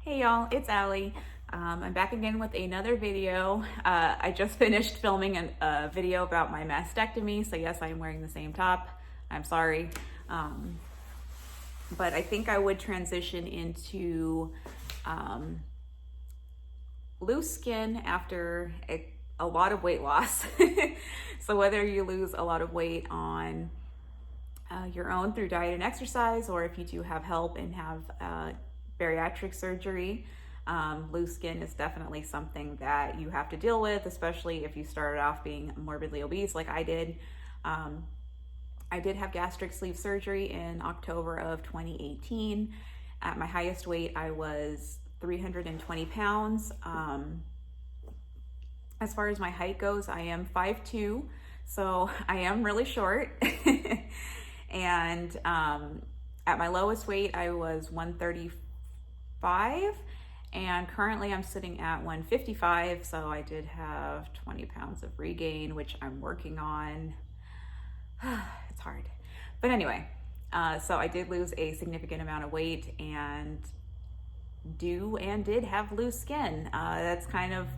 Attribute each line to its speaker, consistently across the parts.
Speaker 1: Hey y'all, it's Allie. I'm back again with another video. I just finished filming a video about my mastectomy, so yes, I am wearing the same top. I'm sorry. But I think I would transition into loose skin after a lot of weight loss. So whether you lose a lot of weight on your own through diet and exercise, or if you do have help and have bariatric surgery, loose skin is definitely something that you have to deal with, especially if you started off being morbidly obese like I did. I did have gastric sleeve surgery in October of 2018. At my highest weight, I was 320 pounds. As far as my height goes, I am 5'2", so I am really short. And at my lowest weight, I was 135, and currently I'm sitting at 155, so I did have 20 pounds of regain, which I'm working on. It's hard. But anyway, so I did lose a significant amount of weight and did have loose skin. That's kind of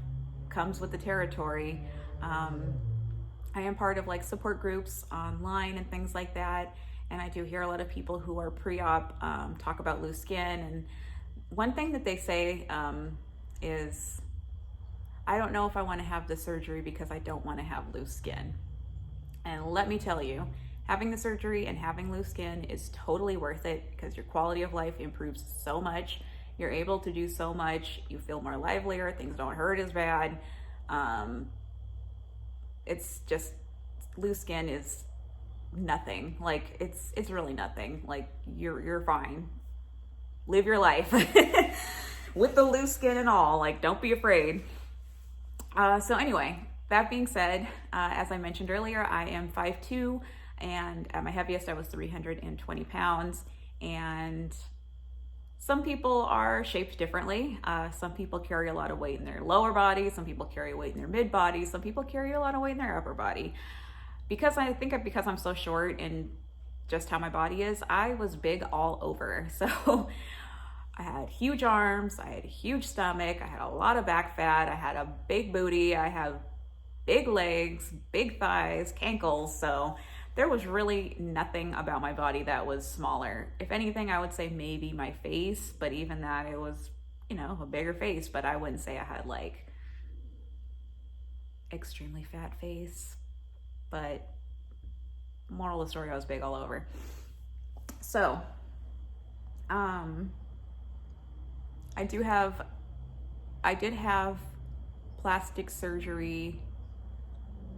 Speaker 1: comes with the territory. I am part of like support groups online and things like that, and I do hear a lot of people who are pre-op talk about loose skin. And one thing that they say is, I don't know if I want to have the surgery because I don't want to have loose skin. And let me tell you, having the surgery and having loose skin is totally worth it because your quality of life improves so much. You're able to do so much. You feel more livelier. Things don't hurt as bad. It's just, loose skin is nothing. Like it's really nothing. Like you're fine. Live your life with the loose skin and all. Like, don't be afraid. So anyway, that being said, as I mentioned earlier, I am 5'2", and at my heaviest I was 320 pounds. And some people are shaped differently. Some people carry a lot of weight in their lower body. Some people carry weight in their mid body. Some people carry a lot of weight in their upper body. Because I'm so short and just how my body is, I was big all over. So I had huge arms, I had a huge stomach, I had a lot of back fat, I had a big booty, I have big legs, big thighs, cankles. So there was really nothing about my body that was smaller. If anything, I would say maybe my face, but even that, it was, a bigger face, but I wouldn't say I had like extremely fat face. But moral of the story, I was big all over. So, I did have plastic surgery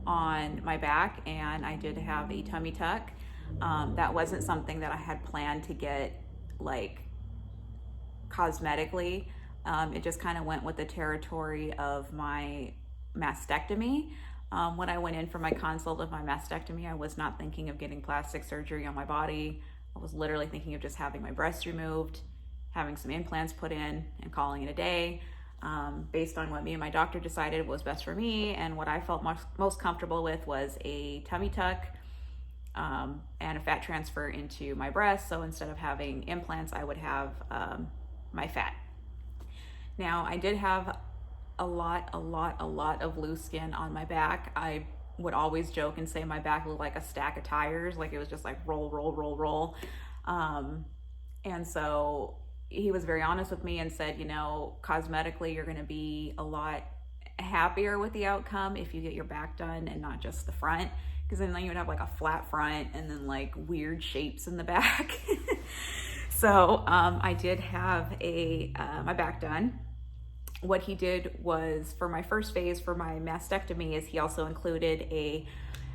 Speaker 1: on my back, and I did have a tummy tuck. That wasn't something that I had planned to get like cosmetically. It just kind of went with the territory of my mastectomy. When I went in for my consult of my mastectomy, I was not thinking of getting plastic surgery on my body. I was literally thinking of just having my breast removed, having some implants put in, and calling it a day, based on what me and my doctor decided was best for me. And what I felt most comfortable with was a tummy tuck and a fat transfer into my breast. So instead of having implants, I would have my fat. Now, I did have a lot of loose skin on my back. I would always joke and say my back looked like a stack of tires, like it was just like roll, roll, roll, roll. And so he was very honest with me and said, cosmetically, you're going to be a lot happier with the outcome if you get your back done and not just the front, because then you would have like a flat front and then like weird shapes in the back. So I did have my back done. What he did was, for my first phase for my mastectomy, is he also included a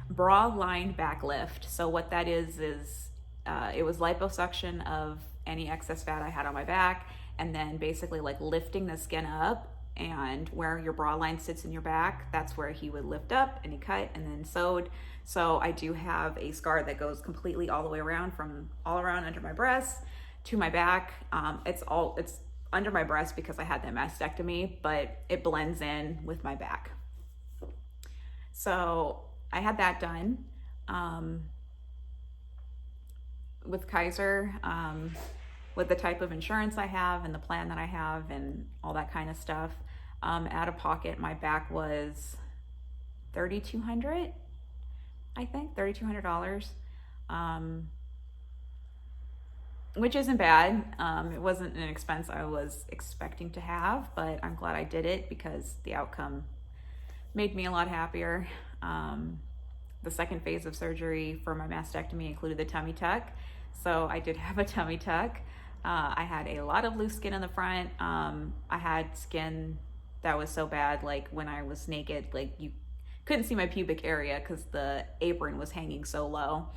Speaker 1: bra line back lift. So what that is it was liposuction of any excess fat I had on my back, and then basically like lifting the skin up, and where your bra line sits in your back, that's where he would lift up, and he cut and then sewed. So I do have a scar that goes completely all the way around, from all around under my breast to my back. It's under my breast because I had that mastectomy, but it blends in with my back. So I had that done with Kaiser. with the type of insurance I have and the plan that I have and all that kind of stuff. Out of pocket, my back was $3,200, I think, $3,200, which isn't bad. It wasn't an expense I was expecting to have, but I'm glad I did it because the outcome made me a lot happier. The second phase of surgery for my mastectomy included the tummy tuck. So I did have a tummy tuck. I had a lot of loose skin in the front. I had skin that was so bad, like when I was naked, like you couldn't see my pubic area because the apron was hanging so low.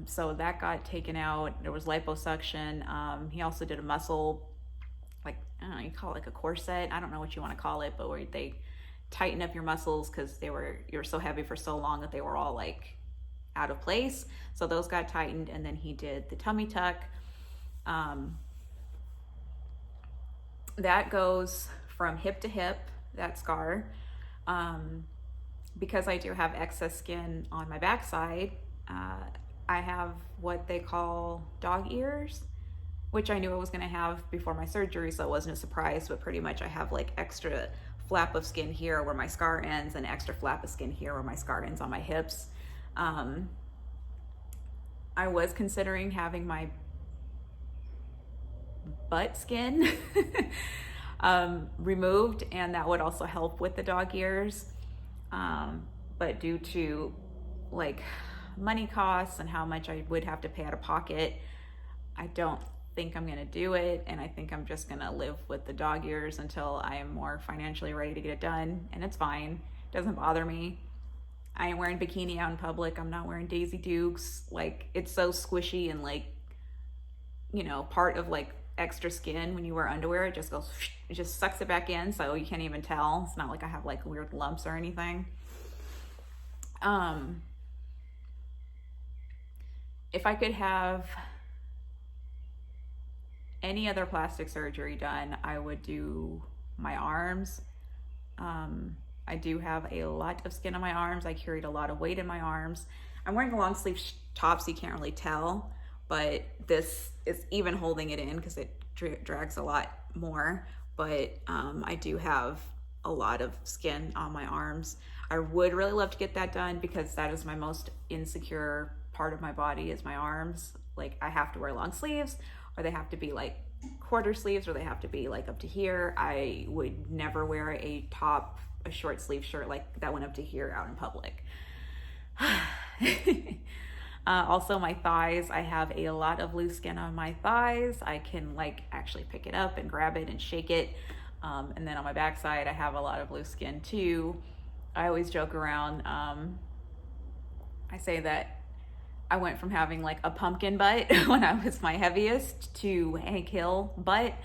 Speaker 1: So that got taken out. There was liposuction. He also did a muscle, like, I don't know, you call it like a corset. I don't know what you want to call it, but where they tighten up your muscles because you were so heavy for so long that they were all like out of place. So those got tightened, and then he did the tummy tuck. That goes from hip to hip, that scar. Because I do have excess skin on my backside, I have what they call dog ears, which I knew I was going to have before my surgery, so it wasn't a surprise, but pretty much I have like extra flap of skin here where my scar ends and extra flap of skin here where my scar ends on my hips. I was considering having my butt skin removed, and that would also help with the dog ears. But due to like money costs and how much I would have to pay out of pocket, I don't think I'm gonna do it, and I think I'm just gonna live with the dog ears until I am more financially ready to get it done, and it's fine. It doesn't bother me. I ain't wearing bikini out in public. I'm not wearing Daisy Dukes. Like, it's so squishy and like, you know, part of like extra skin when you wear underwear, it just goes, it just sucks it back in, so you can't even tell. It's not like I have like weird lumps or anything. If I could have any other plastic surgery done, I would do my arms. I do have a lot of skin on my arms. I carried a lot of weight in my arms. I'm wearing a long sleeve top, so you can't really tell, but this is even holding it in because it drags a lot more. But I do have a lot of skin on my arms. I would really love to get that done because that is my most insecure part of my body, is my arms. Like, I have to wear long sleeves, or they have to be like quarter sleeves, or they have to be like up to here. I would never wear a top, a short sleeve shirt like that went up to here out in public. Also my thighs, I have a lot of loose skin on my thighs. I can like actually pick it up and grab it and shake it. And then on my backside, I have a lot of loose skin too. I always joke around. I say that I went from having like a pumpkin butt when I was my heaviest to Hank Hill butt.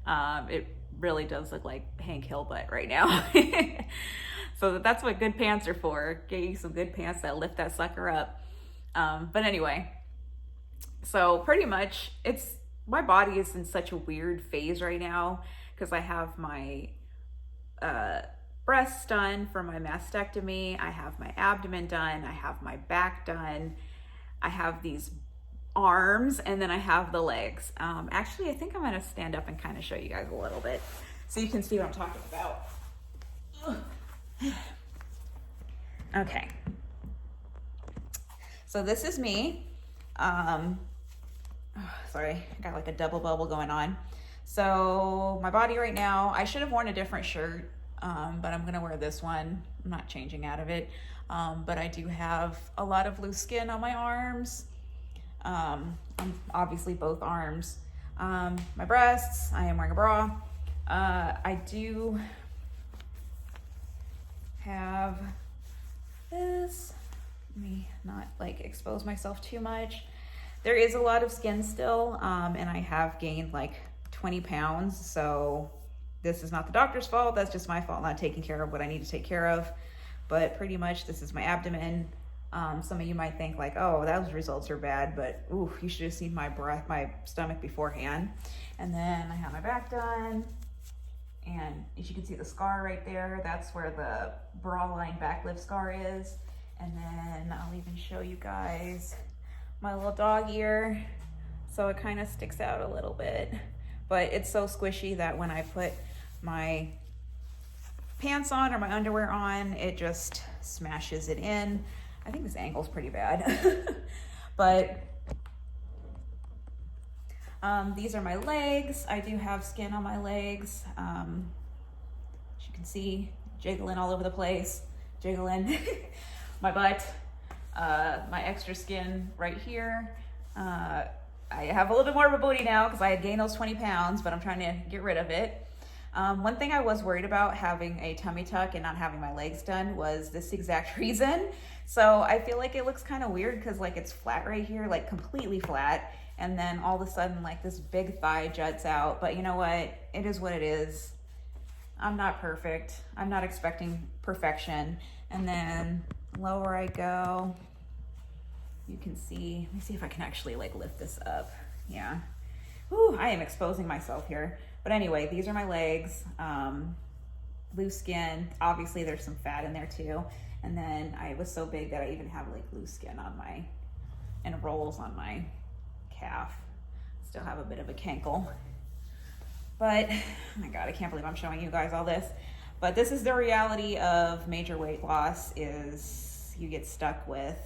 Speaker 1: It really does look like Hank Hill butt right now. So that's what good pants are for. Get you some good pants that lift that sucker up. But anyway, so pretty much my body is in such a weird phase right now because I have my breasts done for my mastectomy. I have my abdomen done. I have my back done. I have these arms, and then I have the legs. Actually, I think I'm gonna stand up and kind of show you guys a little bit so you can see what I'm talking about. Okay. So this is me. Sorry, I got like a double bubble going on. So my body right now, I should have worn a different shirt, but I'm gonna wear this one. I'm not changing out of it. But I do have a lot of loose skin on my arms. Obviously both arms. My breasts, I am wearing a bra. I do have this. Let me not like expose myself too much. There is a lot of skin still, and I have gained like 20 pounds. So this is not the doctor's fault. That's just my fault not taking care of what I need to take care of. But pretty much this is my abdomen. Some of you might think like, oh, those results are bad, but ooh, you should have seen my stomach beforehand. And then I have my back done. And as you can see the scar right there, that's where the bra line back lift scar is. And then I'll even show you guys my little dog ear. so it kind of sticks out a little bit, but it's so squishy that when I put my pants on or my underwear on, it just smashes it in. I think this angle's pretty bad. But these are my legs. I do have skin on my legs. As you can see, jiggling all over the place, jiggling. My butt, my extra skin right here. I have a little bit more of a booty now because I had gained those 20 pounds, but I'm trying to get rid of it. One thing I was worried about having a tummy tuck and not having my legs done was this exact reason. So I feel like it looks kind of weird because like it's flat right here, like completely flat. And then all of a sudden like this big thigh juts out. But you know what? It is what it is. I'm not perfect. I'm not expecting perfection. And then lower I go. You can see, let me see if I can actually like lift this up. Yeah. Ooh, I am exposing myself here. But anyway, these are my legs. Loose skin. Obviously there's some fat in there too. And then I was so big that I even have like loose skin on my, and rolls on my calf. Still have a bit of a cankle. But, oh my God, I can't believe I'm showing you guys all this. But this is the reality of major weight loss, is you get stuck with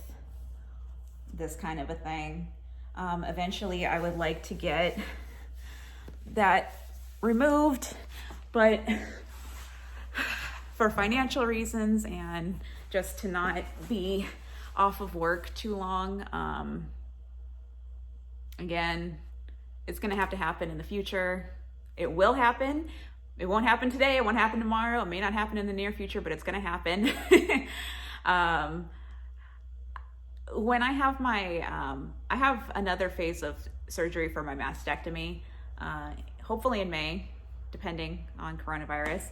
Speaker 1: this kind of a thing. Eventually I would like to get that removed, but for financial reasons and just to not be off of work too long. Again, it's gonna have to happen in the future. It will happen. It won't happen today, it won't happen tomorrow, it may not happen in the near future, but it's gonna happen. When I have my, I have another phase of surgery for my mastectomy, hopefully in May, depending on coronavirus.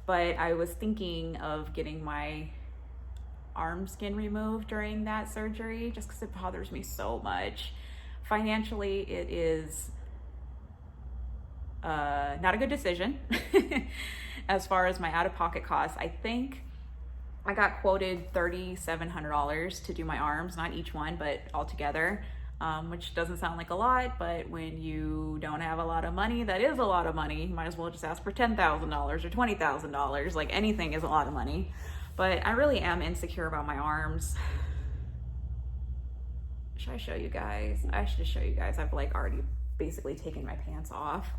Speaker 1: But I was thinking of getting my arm skin removed during that surgery just because it bothers me so much. Financially, it is not a good decision as far as my out-of-pocket costs. I think I got quoted $3,700 to do my arms, not each one, but all together, which doesn't sound like a lot, but when you don't have a lot of money, that is a lot of money. You might as well just ask for $10,000 or $20,000. Like anything is a lot of money. But I really am insecure about my arms. Should I show you guys? I should just show you guys. I've like already basically taken my pants off.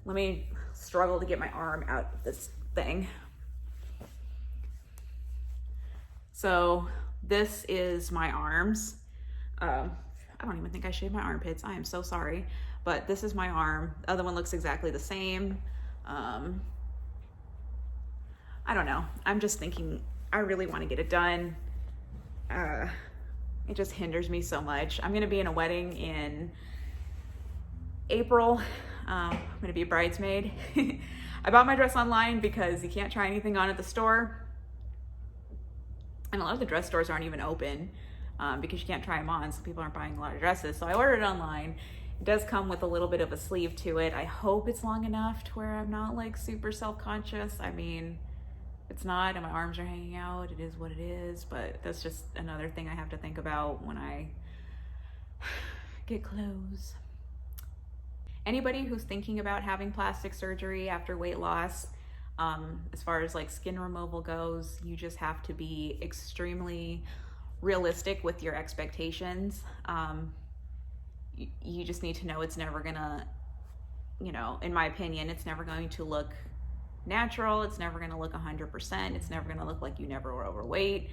Speaker 1: Let me struggle to get my arm out of this thing. So this is my arms. I don't even think I shaved my armpits. I am so sorry, but this is my arm. The other one looks exactly the same. I don't know. I'm just thinking I really want to get it done. It just hinders me so much. I'm gonna be in a wedding in April. I'm gonna be a bridesmaid. I bought my dress online because you can't try anything on at the store. And a lot of the dress stores aren't even open because you can't try them on, so people aren't buying a lot of dresses. So I ordered it online. It does come with a little bit of a sleeve to it. I hope it's long enough to where I'm not like super self-conscious. I mean, it's not, and my arms are hanging out. It is what it is, but that's just another thing I have to think about when I get clothes. Anybody who's thinking about having plastic surgery after weight loss, as far as like skin removal goes, you just have to be extremely realistic with your expectations. You just need to know it's never gonna, you know, in my opinion, it's never going to look natural. It's never gonna look 100%. It's never gonna look like you never were overweight.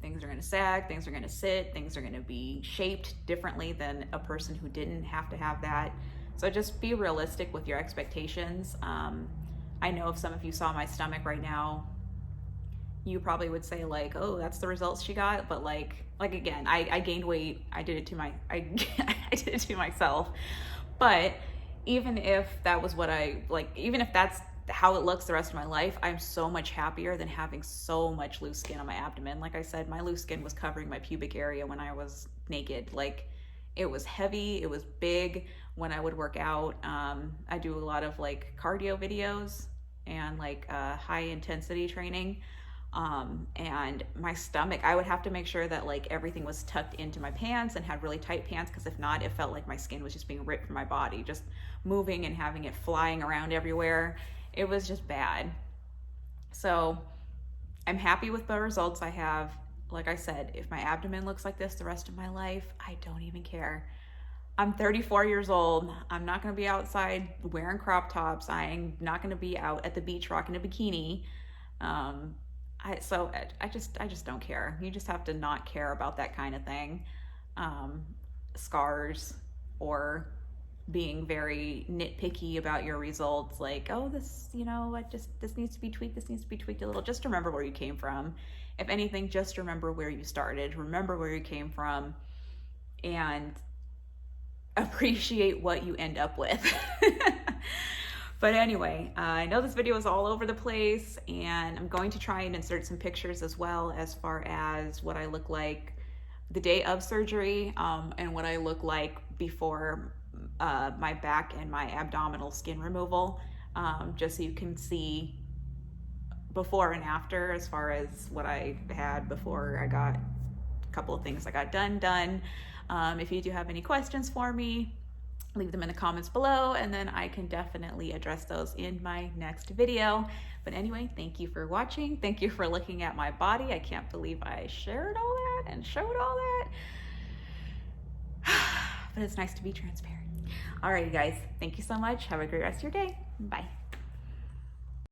Speaker 1: Things are gonna sag, things are gonna sit, things are gonna be shaped differently than a person who didn't have to have that. So just be realistic with your expectations. I know if some of you saw my stomach right now, you probably would say like, oh, that's the results she got. But like again, I gained weight. I did it to I did it to myself. But even if that was what even if that's how it looks the rest of my life, I'm so much happier than having so much loose skin on my abdomen. Like I said, my loose skin was covering my pubic area when I was naked. Like it was heavy, it was big when I would work out. I do a lot of like cardio videos and like high intensity training. And my stomach, I would have to make sure that like everything was tucked into my pants and had really tight pants, because if not, it felt like my skin was just being ripped from my body, just moving and having it flying around everywhere. It was just bad. So I'm happy with the results I have. Like I said, if my abdomen looks like this the rest of my life, I don't even care. I'm 34 years old. I'm not going to be outside wearing crop tops. I'm not going to be out at the beach rocking a bikini. I just don't care. You just have to not care about that kind of thing. Scars, or being very nitpicky about your results, like, oh, this, this needs to be tweaked, this needs to be tweaked a little. Just remember where you came from. If anything, just remember where you started, remember where you came from, and appreciate what you end up with. But anyway, I know this video is all over the place, and I'm going to try and insert some pictures as well, as far as what I look like the day of surgery, and what I look like before my back and my abdominal skin removal, just so you can see before and after, as far as what I had before I got a couple of things I got done. If you do have any questions for me, leave them in the comments below, and then I can definitely address those in my next video. But anyway, thank you for watching. Thank you for looking at my body. I can't believe I shared all that and showed all that. But it's nice to be transparent. All right, you guys, thank you so much. Have a great rest of your day. Bye.